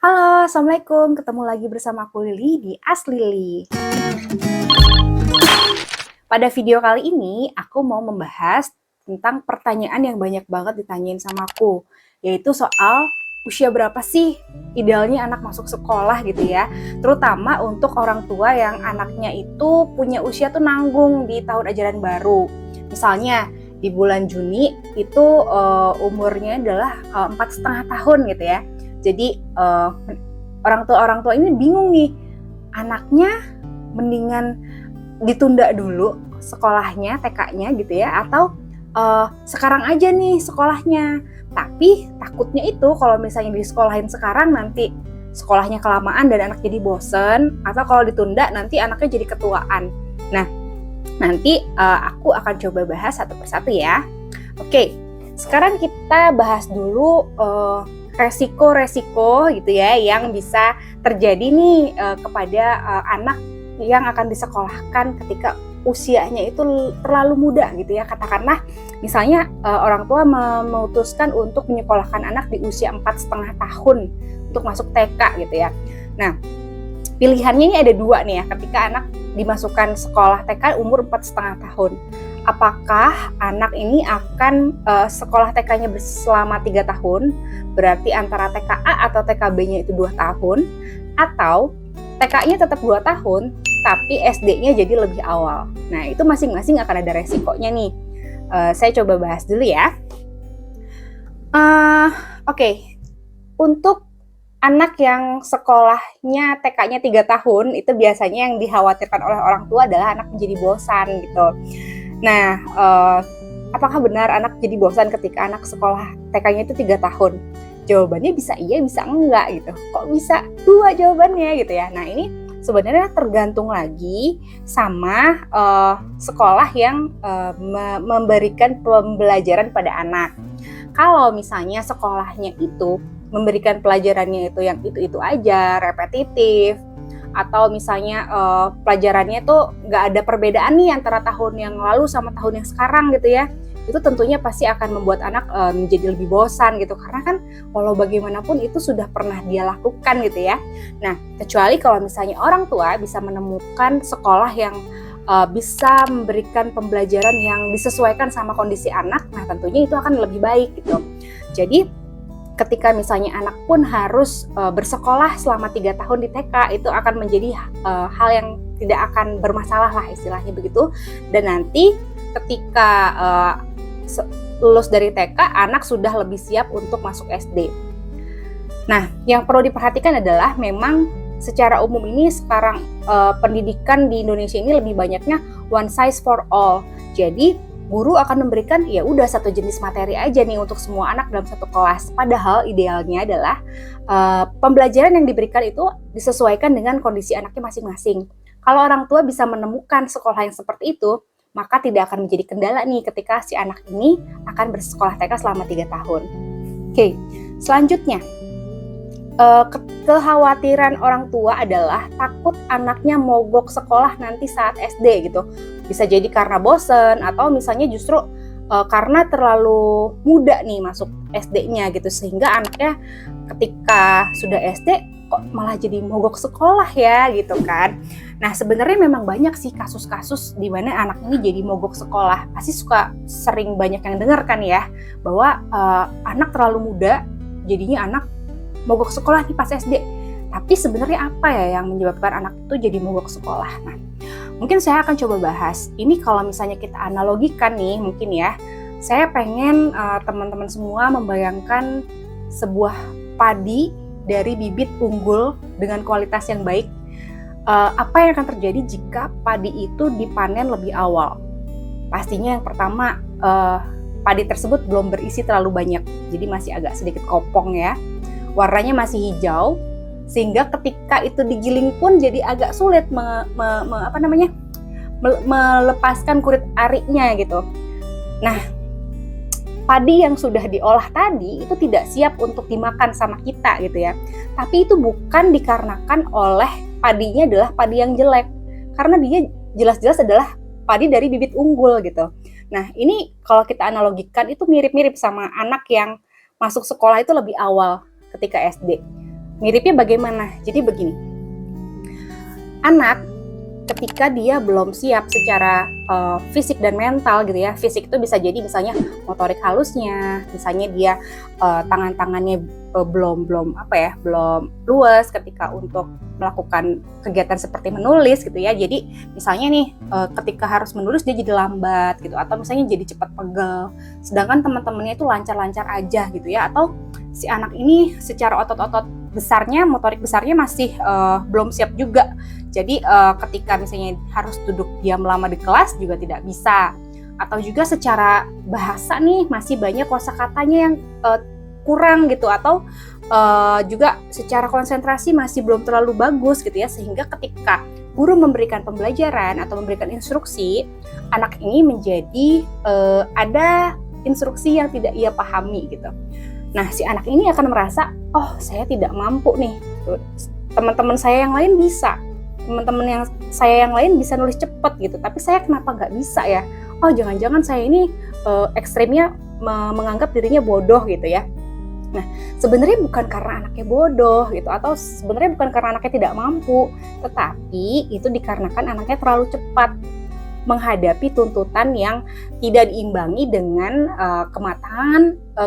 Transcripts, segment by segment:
Halo, Assalamualaikum. Ketemu lagi bersama aku Lili di As Lili. Pada video kali ini, aku mau membahas tentang pertanyaan yang banyak banget ditanyain sama aku, yaitu soal usia berapa sih idealnya anak masuk sekolah gitu ya, terutama untuk orang tua yang anaknya itu punya usia tuh nanggung di tahun ajaran baru. Misalnya di bulan Juni itu umurnya adalah 4,5 tahun gitu ya. Jadi orang tua ini bingung nih, anaknya mendingan ditunda dulu sekolahnya, TK-nya gitu ya, atau sekarang aja nih sekolahnya. Tapi takutnya itu kalau misalnya disekolahin sekarang nanti sekolahnya kelamaan dan anak jadi bosen, atau kalau ditunda nanti anaknya jadi ketuaan. Nah, nanti aku akan coba bahas satu persatu ya. Oke, sekarang kita bahas dulu resiko-resiko gitu ya yang bisa terjadi nih kepada anak yang akan disekolahkan ketika usianya itu terlalu muda gitu ya. Katakanlah misalnya orang tua memutuskan untuk menyekolahkan anak di usia 4,5 tahun untuk masuk TK gitu ya. Nah, pilihannya ini ada dua nih ya ketika anak dimasukkan sekolah TK umur 4,5 tahun. Apakah anak ini akan sekolah TK-nya selama 3 tahun, berarti antara TKA atau TKB-nya itu 2 tahun, atau TK-nya tetap 2 tahun, tapi SD-nya jadi lebih awal. Nah, itu masing-masing akan ada resikonya nih. Saya coba bahas dulu ya. Oke. Untuk anak yang sekolahnya TK-nya 3 tahun, itu biasanya yang dikhawatirkan oleh orang tua adalah anak menjadi bosan gitu. Nah, apakah benar anak jadi bosan ketika anak sekolah TK-nya itu 3 tahun? Jawabannya bisa iya, bisa enggak gitu. Kok bisa dua jawabannya gitu ya? Nah, ini sebenarnya tergantung lagi sama sekolah yang memberikan pembelajaran pada anak. Kalau misalnya sekolahnya itu memberikan pelajarannya itu yang itu-itu aja, repetitif, atau misalnya pelajarannya tuh nggak ada perbedaan nih antara tahun yang lalu sama tahun yang sekarang gitu ya, itu tentunya pasti akan membuat anak menjadi lebih bosan gitu, karena kan walau bagaimanapun itu sudah pernah dia lakukan gitu ya. Nah, kecuali kalau misalnya orang tua bisa menemukan sekolah yang bisa memberikan pembelajaran yang disesuaikan sama kondisi anak, nah tentunya itu akan lebih baik gitu. Jadi ketika misalnya anak pun harus bersekolah selama 3 tahun di TK, itu akan menjadi hal yang tidak akan bermasalah lah istilahnya begitu. Dan nanti ketika lulus dari TK, anak sudah lebih siap untuk masuk SD. Nah, yang perlu diperhatikan adalah memang secara umum ini sekarang pendidikan di Indonesia ini lebih banyaknya one size for all. Jadi guru akan memberikan ya udah satu jenis materi aja nih untuk semua anak dalam satu kelas. Padahal idealnya adalah pembelajaran yang diberikan itu disesuaikan dengan kondisi anaknya masing-masing. Kalau orang tua bisa menemukan sekolah yang seperti itu, maka tidak akan menjadi kendala nih ketika si anak ini akan bersekolah TK selama 3 tahun. Oke, selanjutnya kekhawatiran orang tua adalah takut anaknya mogok sekolah nanti saat SD gitu. Bisa jadi karena bosen, atau misalnya justru karena terlalu muda nih masuk SD-nya gitu, sehingga anaknya ketika sudah SD kok malah jadi mogok sekolah ya gitu kan. Nah, sebenarnya memang banyak sih kasus-kasus di mana anak ini jadi mogok sekolah. Pasti sering banyak yang dengar kan ya, bahwa anak terlalu muda jadinya anak mogok sekolah nih pas SD. Tapi sebenarnya apa ya yang menyebabkan anak itu jadi mogok sekolah? Nah, mungkin saya akan coba bahas. Ini kalau misalnya kita analogikan nih, mungkin ya, saya pengen teman-teman semua membayangkan sebuah padi dari bibit unggul dengan kualitas yang baik. Apa yang akan terjadi jika padi itu dipanen lebih awal? Pastinya yang pertama, padi tersebut belum berisi terlalu banyak, jadi masih agak sedikit kopong ya. Warnanya masih hijau, sehingga ketika itu digiling pun jadi agak sulit melepaskan kulit ariknya gitu. Nah, padi yang sudah diolah tadi itu tidak siap untuk dimakan sama kita gitu ya. Tapi itu bukan dikarenakan oleh padinya adalah padi yang jelek, karena dia jelas-jelas adalah padi dari bibit unggul gitu. Nah, ini kalau kita analogikan itu mirip-mirip sama anak yang masuk sekolah itu lebih awal ketika SD. Miripnya bagaimana? Jadi begini, anak ketika dia belum siap secara fisik dan mental gitu ya. Fisik itu bisa jadi misalnya motorik halusnya, misalnya dia tangan-tangannya belum luas ketika untuk melakukan kegiatan seperti menulis gitu ya. Jadi misalnya nih ketika harus menulis dia jadi lambat gitu, atau misalnya jadi cepat pegel. Sedangkan teman-temannya itu lancar-lancar aja gitu ya. Atau si anak ini secara otot-otot besarnya, motorik besarnya masih belum siap juga. Jadi ketika misalnya harus duduk diam lama di kelas juga tidak bisa. Atau juga secara bahasa nih masih banyak kosakatanya yang kurang gitu. Atau juga secara konsentrasi masih belum terlalu bagus gitu ya. Sehingga ketika guru memberikan pembelajaran atau memberikan instruksi, anak ini menjadi ada instruksi yang tidak ia pahami gitu. Nah, si anak ini akan merasa, oh saya tidak mampu nih. Teman-teman saya yang lain bisa. Teman-teman saya yang lain bisa nulis cepat gitu, tapi saya kenapa nggak bisa ya? Oh jangan-jangan saya ini ekstrimnya menganggap dirinya bodoh gitu ya. Nah sebenarnya bukan karena anaknya bodoh gitu, atau sebenarnya bukan karena anaknya tidak mampu, tetapi itu dikarenakan anaknya terlalu cepat menghadapi tuntutan yang tidak diimbangi dengan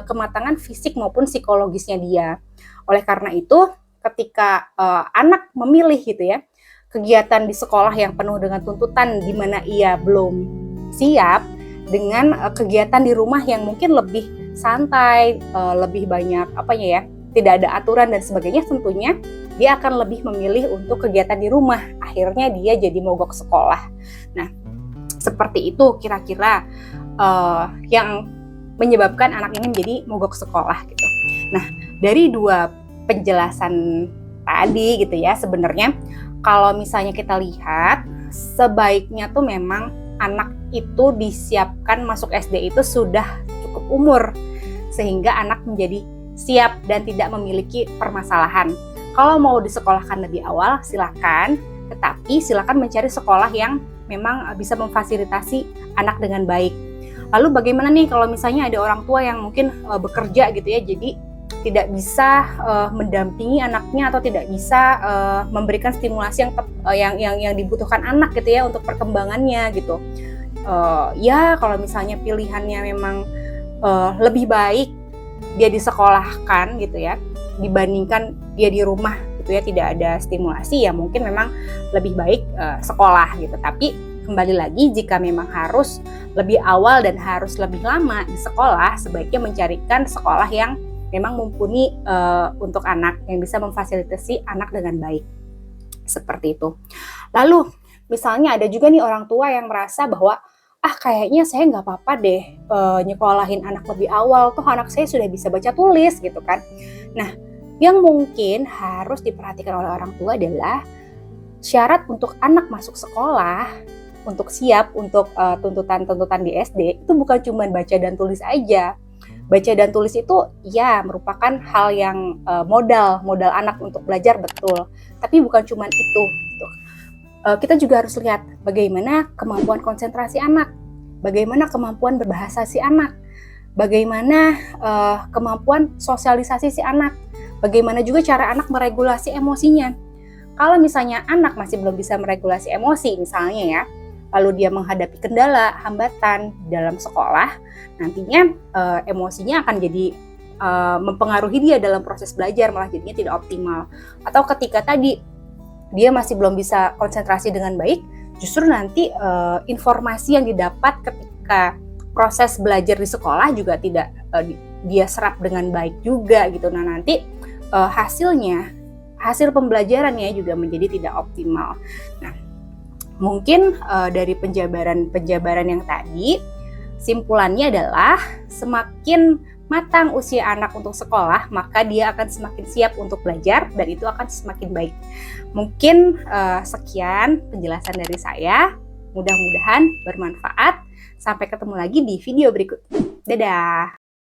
kematangan fisik maupun psikologisnya dia. Oleh karena itu ketika anak memilih gitu ya kegiatan di sekolah yang penuh dengan tuntutan di mana ia belum siap, dengan kegiatan di rumah yang mungkin lebih santai, lebih banyak tidak ada aturan dan sebagainya, tentunya dia akan lebih memilih untuk kegiatan di rumah. Akhirnya dia jadi mogok sekolah. Nah, seperti itu kira-kira yang menyebabkan anak ini menjadi mogok sekolah gitu. Nah, dari dua penjelasan tadi gitu ya, sebenarnya kalau misalnya kita lihat, sebaiknya tuh memang anak itu disiapkan masuk SD itu sudah cukup umur, sehingga anak menjadi siap dan tidak memiliki permasalahan. Kalau mau disekolahkan lebih awal, silakan, tetapi silakan mencari sekolah yang memang bisa memfasilitasi anak dengan baik. Lalu bagaimana nih kalau misalnya ada orang tua yang mungkin bekerja gitu ya, jadi tidak bisa mendampingi anaknya atau tidak bisa memberikan stimulasi yang dibutuhkan anak gitu ya untuk perkembangannya gitu. Ya kalau misalnya pilihannya memang lebih baik dia disekolahkan gitu ya dibandingkan dia di rumah gitu ya tidak ada stimulasi, ya mungkin memang lebih baik sekolah gitu. Tapi kembali lagi, jika memang harus lebih awal dan harus lebih lama di sekolah, sebaiknya mencarikan sekolah yang memang mumpuni untuk anak, yang bisa memfasilitasi anak dengan baik. Seperti itu. Lalu misalnya ada juga nih orang tua yang merasa bahwa kayaknya saya nggak apa-apa deh nyekolahin anak lebih awal, toh anak saya sudah bisa baca tulis gitu kan. Nah, yang mungkin harus diperhatikan oleh orang tua adalah syarat untuk anak masuk sekolah, untuk siap untuk tuntutan-tuntutan di SD, itu bukan cuma baca dan tulis aja. Baca dan tulis itu ya merupakan hal yang modal anak untuk belajar, betul. Tapi bukan cuma itu. Gitu. Kita juga harus lihat bagaimana kemampuan konsentrasi anak, bagaimana kemampuan berbahasa si anak, bagaimana kemampuan sosialisasi si anak, bagaimana juga cara anak meregulasi emosinya. Kalau misalnya anak masih belum bisa meregulasi emosi misalnya ya, lalu dia menghadapi kendala, hambatan dalam sekolah, nantinya emosinya akan jadi mempengaruhi dia dalam proses belajar, malah jadinya tidak optimal. Atau ketika tadi dia masih belum bisa konsentrasi dengan baik, justru nanti informasi yang didapat ketika proses belajar di sekolah juga tidak dia serap dengan baik juga gitu. Nah nanti hasil pembelajarannya juga menjadi tidak optimal. Nah, mungkin dari penjabaran yang tadi, simpulannya adalah semakin matang usia anak untuk sekolah, maka dia akan semakin siap untuk belajar dan itu akan semakin baik. Mungkin sekian penjelasan dari saya, mudah-mudahan bermanfaat. Sampai ketemu lagi di video berikut. Dadah!